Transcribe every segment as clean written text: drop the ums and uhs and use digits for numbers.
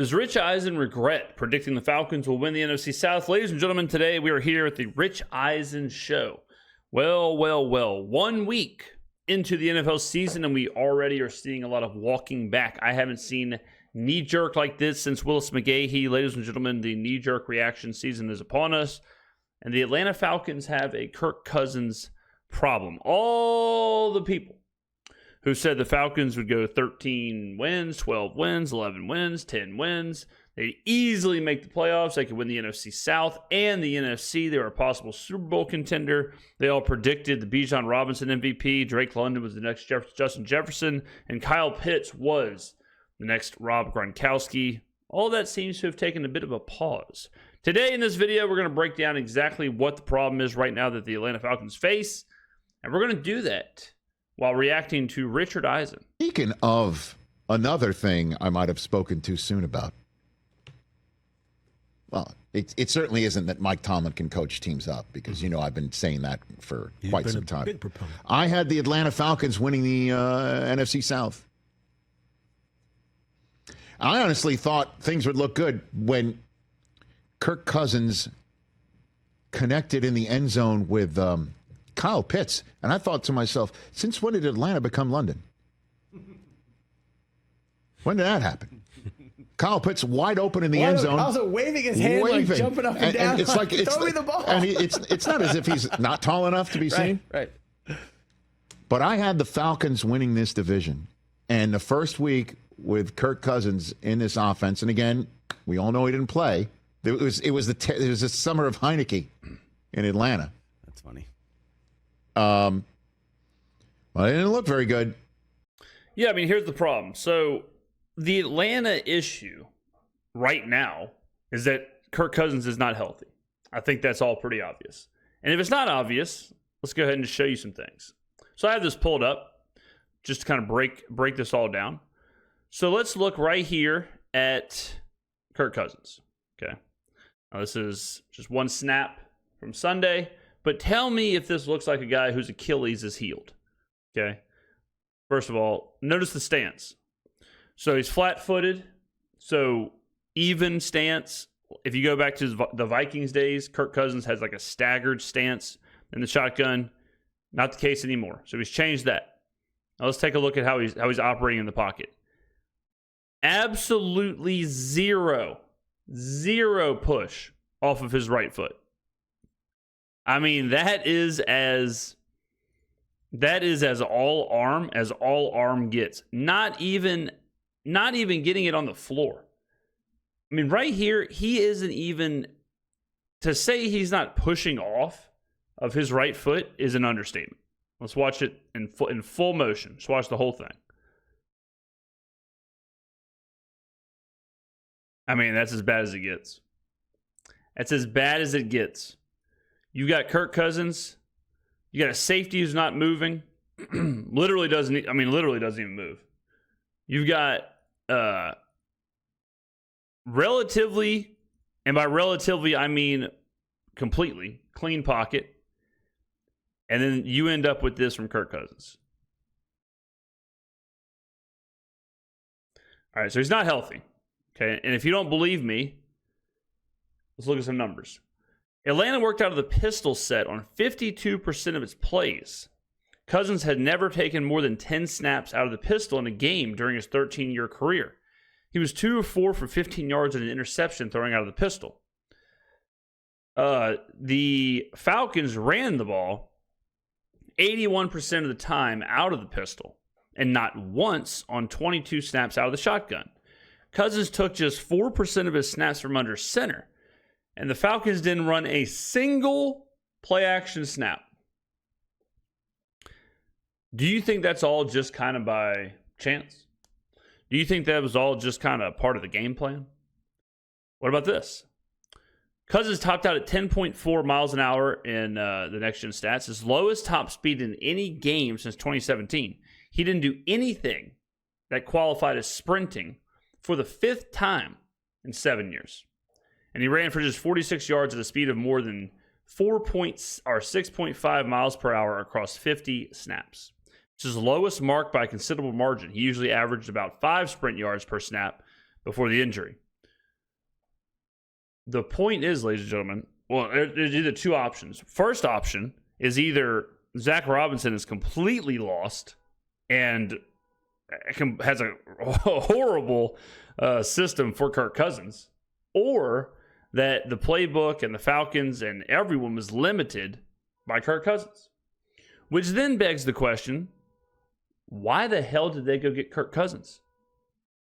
Does Rich Eisen regret predicting the Falcons will win the NFC South? Ladies and gentlemen, today we are here at the Rich Eisen Show. Well, 1 week into the NFL season, and we already are seeing a lot of walking back. I haven't seen knee-jerk like this since Willis McGahee. Ladies and gentlemen, the knee-jerk reaction season is upon us, and the Atlanta Falcons have a Kirk Cousins problem. All the people who said the Falcons would go 13 wins, 12 wins, 11 wins, 10 wins. They'd easily make the playoffs. They could win the NFC South and the NFC. They were a possible Super Bowl contender. They all predicted the Bijan Robinson MVP. Drake London was the next Justin Jefferson. And Kyle Pitts was the next Rob Gronkowski. All that seems to have taken a bit of a pause. Today in this video, we're going to break down exactly what the problem is right now that the Atlanta Falcons face. And we're going to do that while reacting to Richard Eisen. Speaking of another thing I might have spoken too soon about. Well, it certainly isn't that Mike Tomlin can coach teams up because, I've been saying that for quite some time. Big proponent. I had the Atlanta Falcons winning the NFC South. I honestly thought things would look good when Kirk Cousins connected in the end zone with Kyle Pitts. And I thought to myself, since when did Atlanta become London? When did that happen? Kyle Pitts wide open in the end zone. Also waving his hand, like jumping up and down. And it's like, throw me the ball. And it's not as if he's not tall enough to be seen. Right. But I had the Falcons winning this division. And the first week with Kirk Cousins in this offense, and again, we all know he didn't play. It was the summer of Heineke in Atlanta. That's funny. Well, it didn't look very good. Yeah, I mean, here's the problem. So the Atlanta issue right now is that Kirk Cousins is not healthy. I think that's all pretty obvious. And if it's not obvious, let's go ahead and show you some things. So I have this pulled up just to kind of break this all down. So let's look right here at Kirk Cousins. Okay. Now this is just one snap from Sunday, but tell me if this looks like a guy whose Achilles is healed. Okay. First of all, notice the stance. So he's flat-footed, so even stance. If you go back to the Vikings days, Kirk Cousins has like a staggered stance in the shotgun. Not the case anymore. So he's changed that. Now let's take a look at how he's operating in the pocket. Absolutely zero push off of his right foot. I mean, that is as all arm gets. Not even getting it on the floor. I mean, right here, he isn't even, to say he's not pushing off of his right foot is an understatement. Let's watch it in full motion. Let's watch the whole thing. I mean, that's as bad as it gets. That's as bad as it gets. You got Kirk Cousins. You got a safety who's not moving. literally doesn't even move. You've got relatively, and by relatively I mean completely, clean pocket. And then you end up with this from Kirk Cousins. All right, so he's not healthy. Okay, and if you don't believe me, let's look at some numbers. Atlanta worked out of the pistol set on 52% of its plays. Cousins had never taken more than 10 snaps out of the pistol in a game during his 13-year career. He was 2 of 4 for 15 yards and an interception throwing out of the pistol. The Falcons ran the ball 81% of the time out of the pistol and not once on 22 snaps out of the shotgun. Cousins took just 4% of his snaps from under center, and the Falcons didn't run a single play-action snap. Do you think that's all just kind of by chance? Do you think that was all just kind of part of the game plan? What about this? Cousins topped out at 10.4 miles an hour in the next-gen stats, his lowest top speed in any game since 2017. He didn't do anything that qualified as sprinting for the 5th time in 7 years. And he ran for just 46 yards at a speed of more than 6.5 miles per hour across 50 snaps. It's his lowest mark by a considerable margin. He usually averaged about 5 sprint yards per snap before the injury. The point is, ladies and gentlemen, well, there's either two options. First option is either Zach Robinson is completely lost and has a horrible system for Kirk Cousins, or that the playbook and the Falcons and everyone was limited by Kirk Cousins. Which then begs the question, why the hell did they go get Kirk Cousins?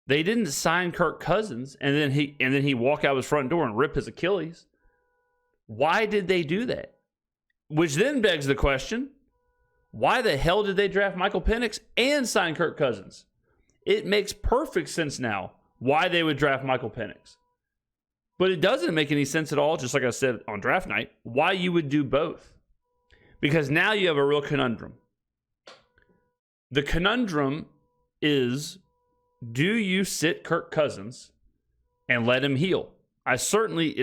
They didn't sign Kirk Cousins and then he walk out his front door and rip his Achilles. Why did they do that? Which then begs the question, why the hell did they draft Michael Penix and sign Kirk Cousins? It makes perfect sense now why they would draft Michael Penix. But it doesn't make any sense at all, just like I said on draft night, why you would do both. Because now you have a real conundrum. The conundrum is, do you sit Kirk Cousins and let him heal? It certainly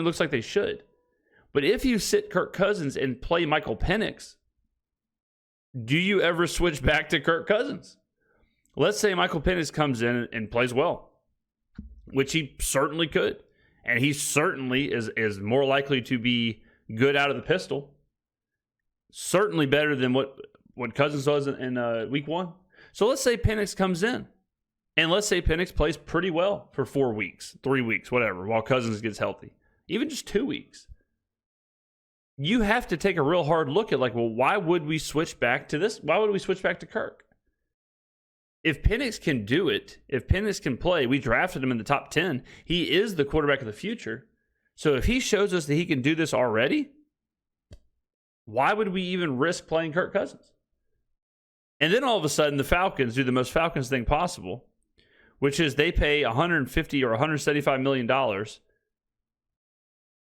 looks like they should. But if you sit Kirk Cousins and play Michael Penix, do you ever switch back to Kirk Cousins? Let's say Michael Penix comes in and plays well, which he certainly could. And he certainly is more likely to be good out of the pistol. Certainly better than what Cousins was in week 1. So let's say Penix comes in. And let's say Penix plays pretty well for 4 weeks, 3 weeks, whatever, while Cousins gets healthy. Even just 2 weeks. You have to take a real hard look at, like, well, why would we switch back to this? Why would we switch back to Kirk? If Penix can do it, if Penix can play, we drafted him in the top 10. He is the quarterback of the future. So if he shows us that he can do this already, why would we even risk playing Kirk Cousins? And then all of a sudden, the Falcons do the most Falcons thing possible, which is they pay $150 or $175 million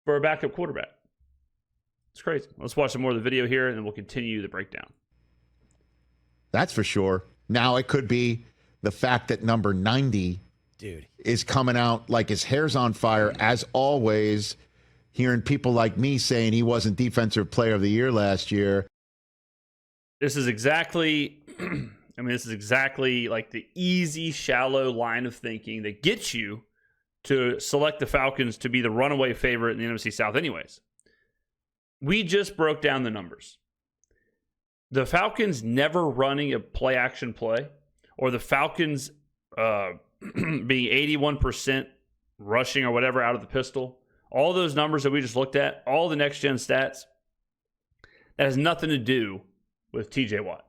for a backup quarterback. It's crazy. Let's watch some more of the video here, and then we'll continue the breakdown. That's for sure. Now it could be the fact that number 90 is coming out like his hair's on fire, as always, hearing people like me saying he wasn't Defensive Player of the Year last year. This is exactly like the easy, shallow line of thinking that gets you to select the Falcons to be the runaway favorite in the NFC South anyways. We just broke down the numbers. The Falcons never running a play-action play, or the Falcons being 81% rushing or whatever out of the pistol, all those numbers that we just looked at, all the next-gen stats, that has nothing to do with TJ Watt.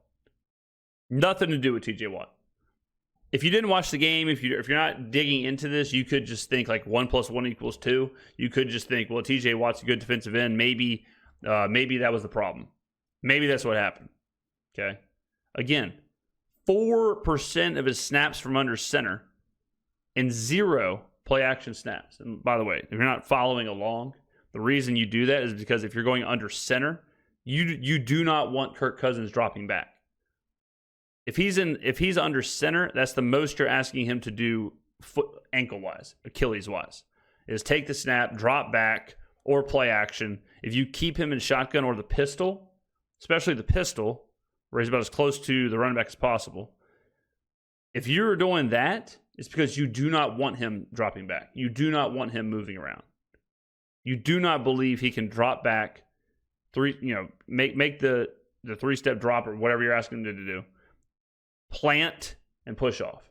Nothing to do with TJ Watt. If you didn't watch the game, if you're not digging into this, you could just think like 1 + 1 = 2. You could just think, well, TJ Watt's a good defensive end. Maybe that was the problem. Maybe that's what happened. Okay. Again, 4% of his snaps from under center and 0 play action snaps. And by the way, if you're not following along, the reason you do that is because if you're going under center, you do not want Kirk Cousins dropping back. If he's under center, that's the most you're asking him to do ankle wise, Achilles wise, is take the snap, drop back, or play action. If you keep him in shotgun or the pistol, especially the pistol, where he's about as close to the running back as possible, if you're doing that, it's because you do not want him dropping back. You do not want him moving around. You do not believe he can drop back, make the 3-step drop or whatever you're asking him to do, plant and push off,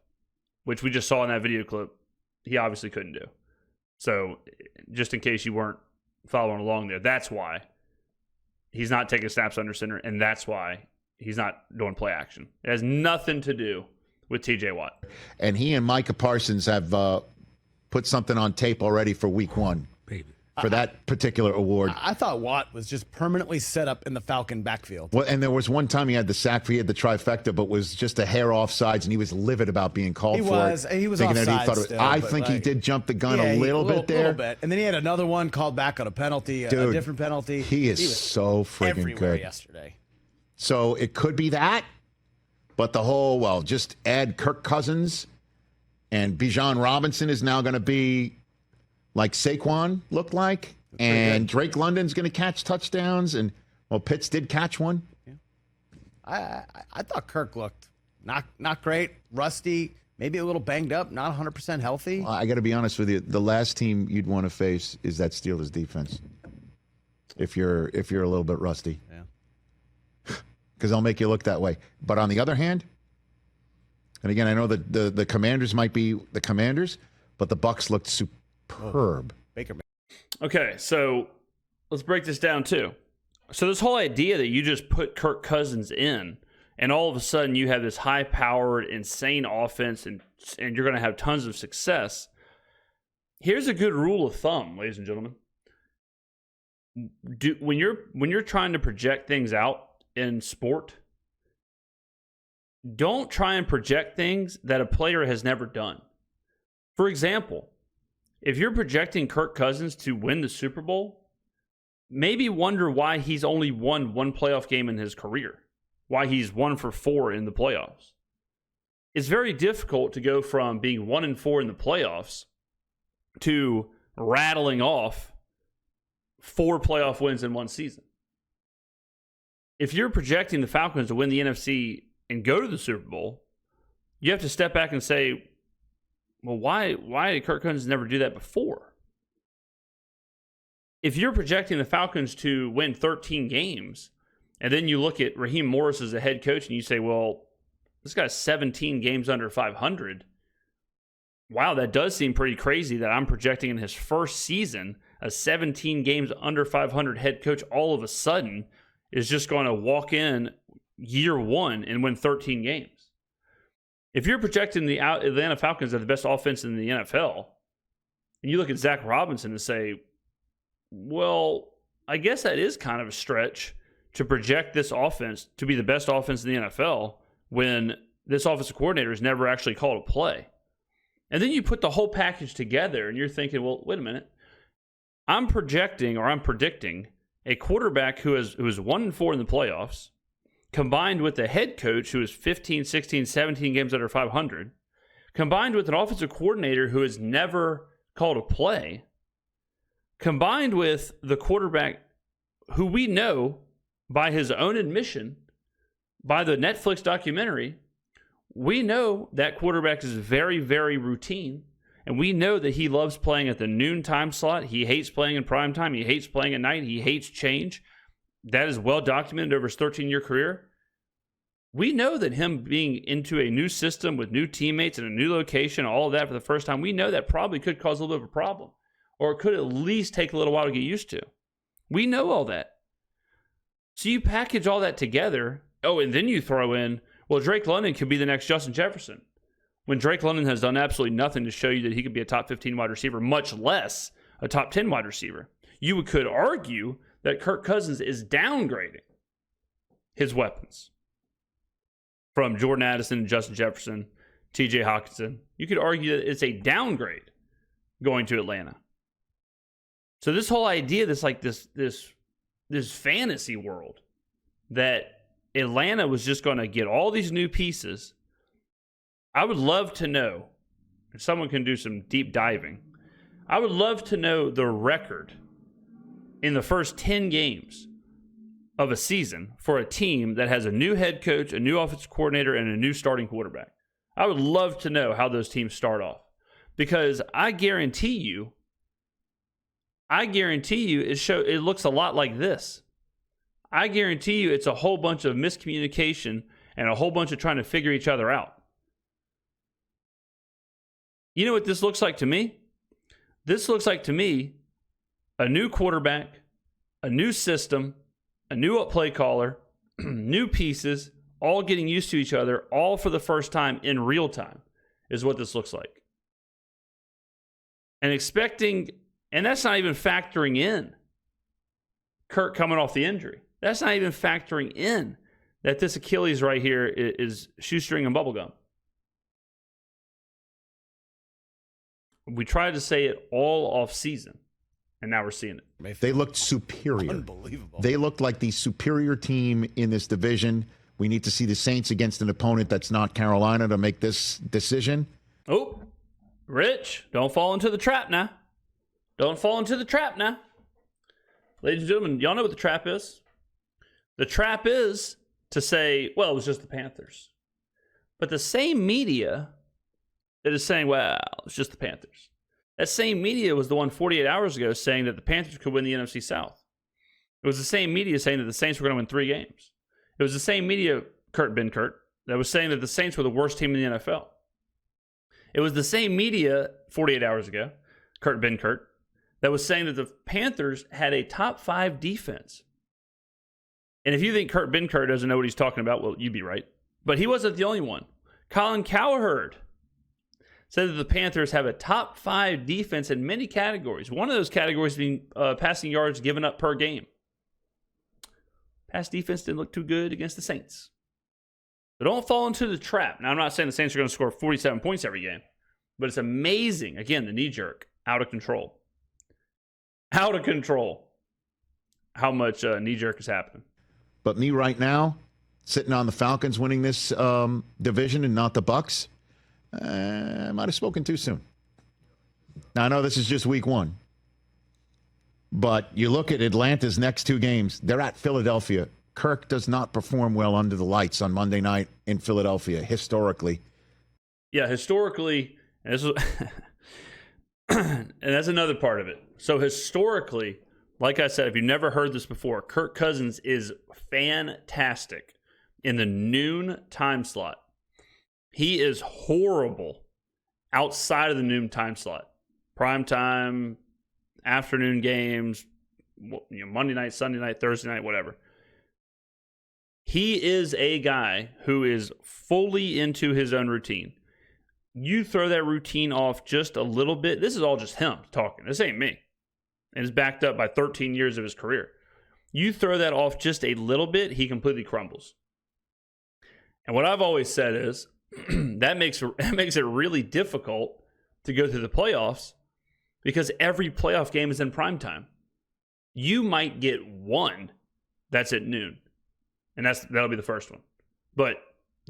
which we just saw in that video clip. He obviously couldn't do. So just in case you weren't following along there, that's why he's not taking snaps under center, and that's why he's not doing play action. It has nothing to do with TJ Watt. And he and Micah Parsons have put something on tape already for week 1. For that particular award. I thought Watt was just permanently set up in the Falcon backfield. Well, and there was one time he had the sack, he had the trifecta, but was just a hair off sides, and he was livid about being called for it. He was offside still. I think he did jump the gun a little bit there. Little bit. And then he had another one called back on a penalty, Dude, a different penalty. He is so friggin' good. Yesterday. So it could be that, but the whole, just add Kirk Cousins, and Bijan Robinson is now going to be like Saquon looked like, and Drake London's going to catch touchdowns, and Pitts did catch one. Yeah. I thought Kirk looked not great, rusty, maybe a little banged up, not 100% healthy. I got to be honest with you. The last team you'd want to face is that Steelers defense. If you're a little bit rusty, Yeah. because they'll make you look that way. But on the other hand, and again, I know that the Commanders might be the Commanders, but the Bucs looked superb. Baker. Okay, so let's break this down too. So this whole idea that you just put Kirk Cousins in, and all of a sudden you have this high-powered, insane offense, and you're going to have tons of success. Here's a good rule of thumb, ladies and gentlemen. When you're trying to project things out in sport, don't try and project things that a player has never done. For example, if you're projecting Kirk Cousins to win the Super Bowl, maybe wonder why he's only won one playoff game in his career, why he's 1 for 4 in the playoffs. It's very difficult to go from being 1-4 in the playoffs to rattling off 4 playoff wins in one season. If you're projecting the Falcons to win the NFC and go to the Super Bowl, you have to step back and say, well, why did Kirk Cousins never do that before? If you're projecting the Falcons to win 13 games, and then you look at Raheem Morris as a head coach and you say, well, this guy's 17 games under 500. Wow, that does seem pretty crazy that I'm projecting in his first season a 17 games under 500 head coach all of a sudden is just going to walk in year one and win 13 games. If you're projecting the Atlanta Falcons are the best offense in the NFL, and you look at Zach Robinson and say, well, I guess that is kind of a stretch to project this offense to be the best offense in the NFL when this offensive coordinator has never actually called a play. And then you put the whole package together and you're thinking, well, wait a minute. I'm predicting a quarterback who is 1-4 in the playoffs, combined with a head coach who is 15, 16, 17 games under 500, combined with an offensive coordinator who has never called a play, combined with the quarterback who we know by his own admission, by the Netflix documentary, we know that quarterback is very, very routine. And we know that he loves playing at the noon time slot. He hates playing in prime time. He hates playing at night. He hates change. That is well documented over his 13-year career. We know that him being into a new system with new teammates and a new location, all of that for the first time, we know that probably could cause a little bit of a problem. Or it could at least take a little while to get used to. We know all that. So you package all that together. Oh, and then you throw in, well, Drake London could be the next Justin Jefferson. When Drake London has done absolutely nothing to show you that he could be a top 15 wide receiver, much less a top 10 wide receiver. You could argue that Kirk Cousins is downgrading his weapons from Jordan Addison and Justin Jefferson, TJ Hawkinson. You could argue that it's a downgrade going to Atlanta. So this whole idea, this fantasy world that Atlanta was just going to get all these new pieces. I would love to know, if someone can do some deep diving, I would love to know the record in the first 10 games of a season for a team that has a new head coach, a new offensive coordinator, and a new starting quarterback. I would love to know how those teams start off. Because I guarantee you it looks a lot like this. I guarantee you it's a whole bunch of miscommunication and a whole bunch of trying to figure each other out. You know what this looks like to me? This looks like to me a new quarterback, a new system, a new play caller, new pieces, all getting used to each other, all for the first time in real time is what this looks like. And that's not even factoring in Kirk coming off the injury. That's not even factoring in that this Achilles right here is shoestring and bubblegum. We tried to say it all off season, and now we're seeing it. They looked superior. Unbelievable. They looked like the superior team in this division. We need to see the Saints against an opponent that's not Carolina to make this decision. Oh, Rich, don't fall into the trap now. Don't fall into the trap now. Ladies and gentlemen, y'all know what the trap is? The trap is to say, well, it was just the Panthers. But the same media that is saying, well, it's just the Panthers. That same media was the one 48 hours ago saying that the Panthers could win the NFC South. It was the same media saying that the Saints were going to win 3 games. It was the same media, Kurt, that was saying that the Saints were the worst team in the NFL. It was the same media 48 hours ago, Kurt, that was saying that the Panthers had a top 5 defense. And if you think Kurt doesn't know what he's talking about, well, you'd be right. But he wasn't the only one. Colin Cowherd said that the Panthers have a top 5 defense in many categories. One of those categories being passing yards given up per game. Pass defense didn't look too good against the Saints. So don't fall into the trap. Now, I'm not saying the Saints are going to score 47 points every game, but it's amazing. Again, the knee jerk, out of control. Out of control. How much knee jerk is happening. But me right now, sitting on the Falcons winning this division and not the Bucs, I might have spoken too soon. Now, I know this is just week 1. But you look at Atlanta's next 2 games, they're at Philadelphia. Kirk does not perform well under the lights on Monday night in Philadelphia, historically. Yeah, historically, and this is, and that's another part of it. So historically, like I said, if you've never heard this before, Kirk Cousins is fantastic in the noon time slot. He is horrible outside of the noon time slot. Prime time, afternoon games, Monday night, Sunday night, Thursday night, whatever. He is a guy who is fully into his own routine. You throw that routine off just a little bit. This is all just him talking. This ain't me. And it's backed up by 13 years of his career. You throw that off just a little bit, he completely crumbles. And what I've always said is that makes it really difficult to go through the playoffs because every playoff game is in prime time. You might get one that's at noon, and that'll be the first one. But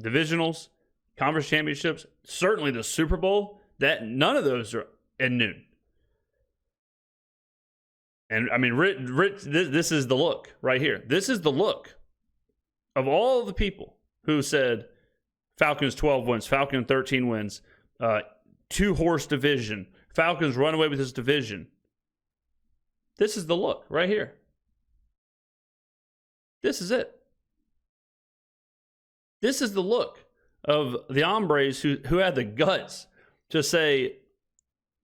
divisionals, conference championships, certainly the Super Bowl, that none of those are at noon. And I mean, Rich, this is the look right here. This is the look of all the people who said Falcons 12 wins, Falcons 13 wins, 2-horse division, Falcons run away with this division. This is the look right here. This is it. This is the look of the hombres who had the guts to say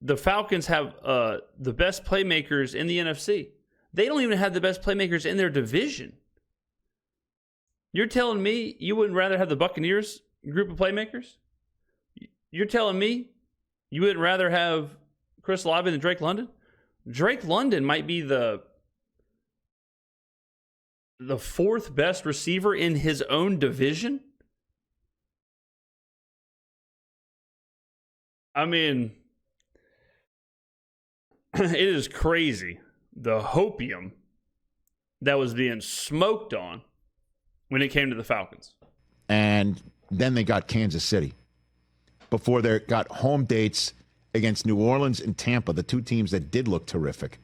the Falcons have the best playmakers in the NFC. They don't even have the best playmakers in their division. You're telling me you wouldn't rather have the Buccaneers group of playmakers? You're telling me you wouldn't rather have Chris Olave than Drake London? Drake London might be the 4th best receiver in his own division? I mean, it is crazy the hopium that was being smoked on when it came to the Falcons. And then they got Kansas City before they got home dates against New Orleans and Tampa, the 2 teams that did look terrific.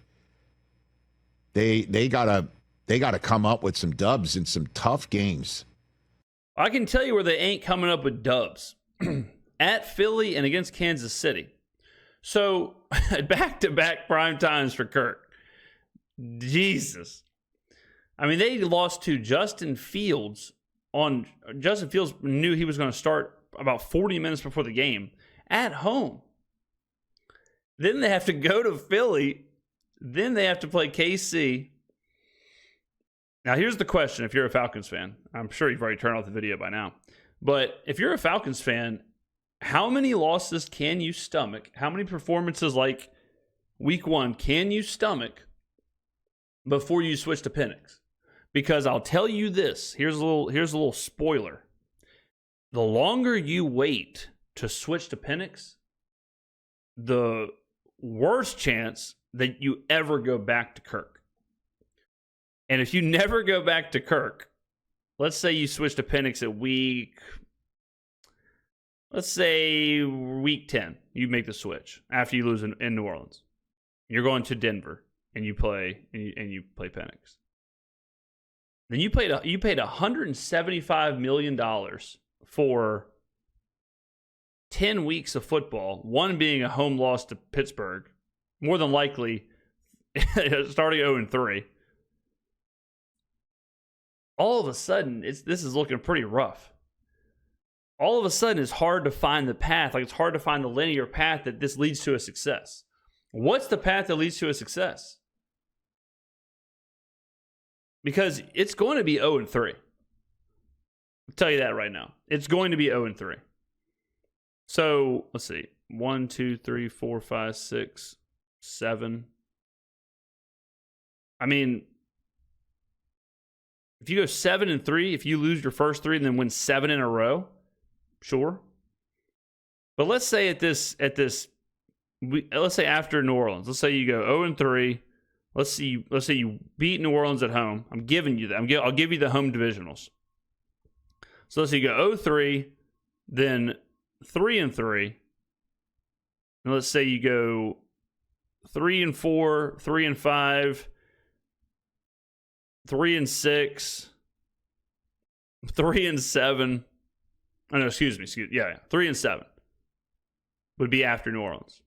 They gotta come up with some dubs in some tough games. I can tell you where they ain't coming up with dubs. At Philly and against Kansas City. So, back-to-back prime times for Kirk. Jesus. I mean, they lost to Justin Fields. Justin Fields knew he was going to start about 40 minutes before the game at home. Then they have to go to Philly. Then they have to play KC. Now, here's the question if you're a Falcons fan. I'm sure you've already turned off the video by now. But if you're a Falcons fan, how many losses can you stomach? How many performances like week 1 can you stomach before you switch to Penix? Because I'll tell you this. Here's a little spoiler. The longer you wait to switch to Penix, the worse chance that you ever go back to Kirk. And if you never go back to Kirk, let's say you switch to Penix at week 10, you make the switch after you lose in New Orleans. You're going to Denver and you play Penix. Then you paid $175 million for 10 weeks of football, one being a home loss to Pittsburgh, more than likely starting 0-3. All of a sudden, this is looking pretty rough. All of a sudden, it's hard to find the path. Like, it's hard to find the linear path that this leads to a success. What's the path that leads to a success? Because it's going to be 0-3. I'll tell you that right now. It's going to be 0-3. So, let's see. 1, 2, 3, 4, 5, 6, 7. I mean, if you go 7-3, if you lose your first 3 and then win 7 in a row, sure. But let's say let's say after New Orleans, let's say you go 0-3. Let's say you beat New Orleans at home. I'm giving you that. I'll give you the home divisionals. So let's say you go 0-3, then 3-3. And let's say you go 3-4, 3-5, 3-6, 3-7. Oh, no, excuse me. Yeah, 3-7 would be after New Orleans.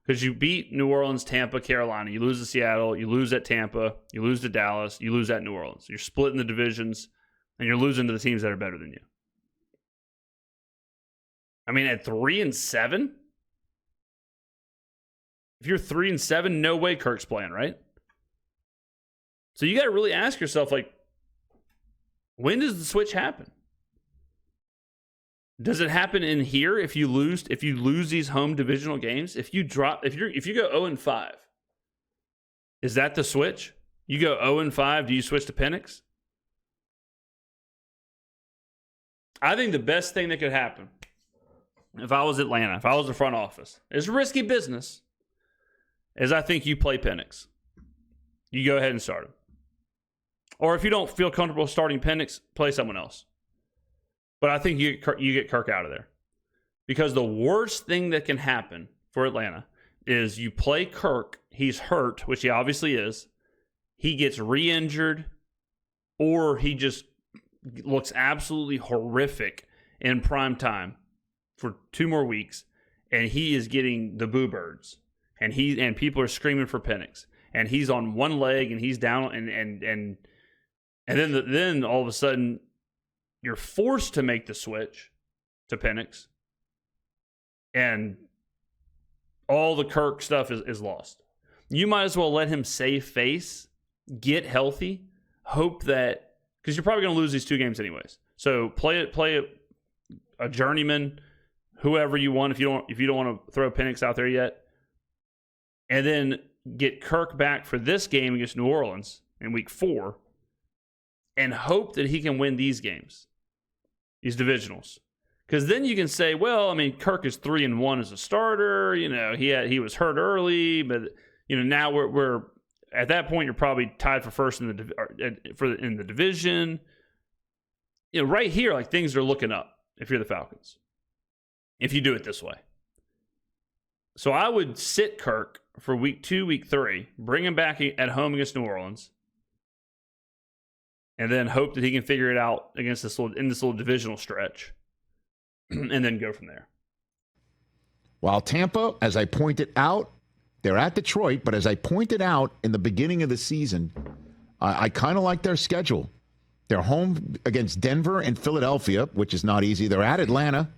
Because you beat New Orleans, Tampa, Carolina. You lose to Seattle. You lose at Tampa. You lose to Dallas. You lose at New Orleans. You're splitting the divisions, and you're losing to the teams that are better than you. I mean, at 3-7, if you're 3-7, no way Kirk's playing, right? So you got to really ask yourself, like, when does the switch happen? Does it happen in here if you lose these home divisional games? If you go 0-5, is that the switch? You go 0-5, do you switch to Penix? I think the best thing that could happen, if I was Atlanta, if I was the front office, it's risky business, is I think you play Penix. You go ahead and start him. Or if you don't feel comfortable starting Penix, play someone else. But I think you get Kirk out of there. Because the worst thing that can happen for Atlanta is you play Kirk, he's hurt, which he obviously is, he gets re-injured, or he just looks absolutely horrific in prime time for 2 more weeks, and he is getting the boo birds. And people are screaming for Penix. And he's on one leg and he's down, and then all of a sudden you're forced to make the switch to Penix, and all the Kirk stuff is lost. You might as well let him save face, get healthy, hope that, because you're probably going to lose these 2 games anyways. So play a journeyman, whoever you want, if you don't want to throw Penix out there yet, and then get Kirk back for this game against New Orleans in week 4, and hope that he can win these games, these divisionals. Because then you can say, well, I mean, Kirk is 3-1 as a starter. You know, he was hurt early, but you know, now we're at that point, you're probably tied for first in the division. You know, right here, like, things are looking up if you're the Falcons, if you do it this way. So I would sit Kirk for week 2, week 3, bring him back at home against New Orleans, and then hope that he can figure it out against this little divisional stretch, and then go from there. While Tampa, as I pointed out, they're at Detroit, but as I pointed out in the beginning of the season, I kind of like their schedule. They're home against Denver and Philadelphia, which is not easy. They're at Atlanta,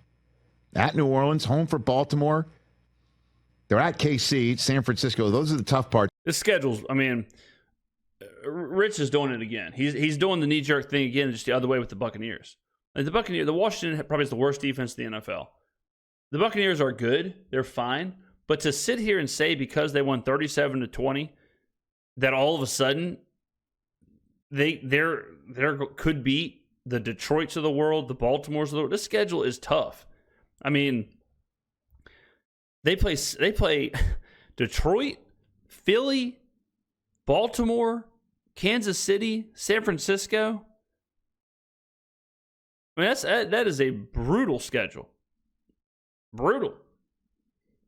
at New Orleans, home for Baltimore. They're at KC, San Francisco. Those are the tough parts. This schedule's, I mean, Rich is doing it again. He's doing the knee-jerk thing again, just the other way with the Buccaneers. Like the Washington probably is the worst defense in the NFL. The Buccaneers are good. They're fine. But to sit here and say because they won 37-20 that all of a sudden they could beat the Detroits of the world, the Baltimores of the world. This schedule is tough. I mean, they play Detroit, Philly, Baltimore, Kansas City, San Francisco. I mean, that is a brutal schedule. Brutal.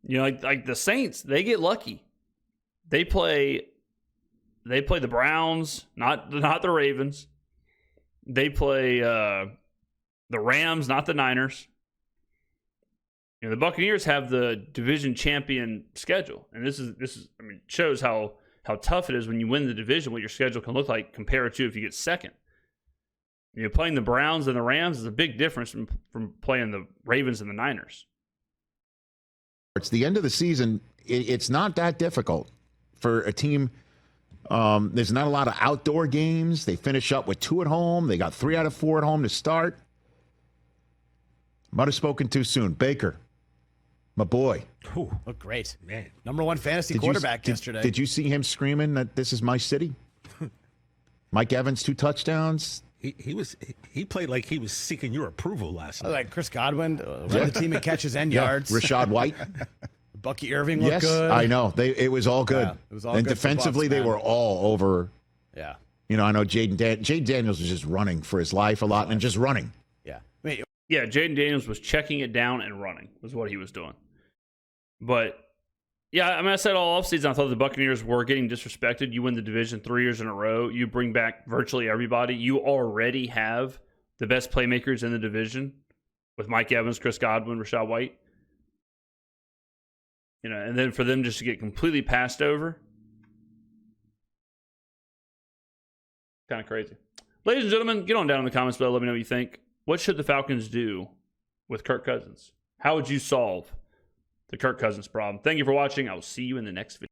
You know, like the Saints, they get lucky. They play the Browns, not the Ravens. They play the Rams, not the Niners. You know, the Buccaneers have the division champion schedule, and this is I mean, shows how tough it is when you win the division, what your schedule can look like compared to if you get second. You know, playing the Browns and the Rams is a big difference from playing the Ravens and the Niners. It's the end of the season. It's not that difficult for a team. There's not a lot of outdoor games. They finish up with 2 at home. They got 3 out of 4 at home to start. Might have spoken too soon. Baker, my boy. Ooh, looked great, man. Number 1 fantasy quarterback yesterday. Did you see him screaming that this is my city? Mike Evans, 2 touchdowns. He played like he was seeking your approval last night. Like Chris Godwin led the team in catches and yards. Rashad White. Bucky Irving looked good. I know. It was all good. Yeah, it was all and good defensively, Bucks, they were all over. Yeah. You know, I know Jaden Daniels was just running for his life a lot and just running. Yeah. Yeah, Jaden Daniels was checking it down and running was what he was doing. But, yeah, I mean, I said all offseason I thought the Buccaneers were getting disrespected. You win the division 3 years in a row. You bring back virtually everybody. You already have the best playmakers in the division with Mike Evans, Chris Godwin, Rashad White. You know, and then for them just to get completely passed over, kind of crazy. Ladies and gentlemen, get on down in the comments below. Let me know what you think. What should the Falcons do with Kirk Cousins? How would you solve the Kirk Cousins problem? Thank you for watching. I will see you in the next video.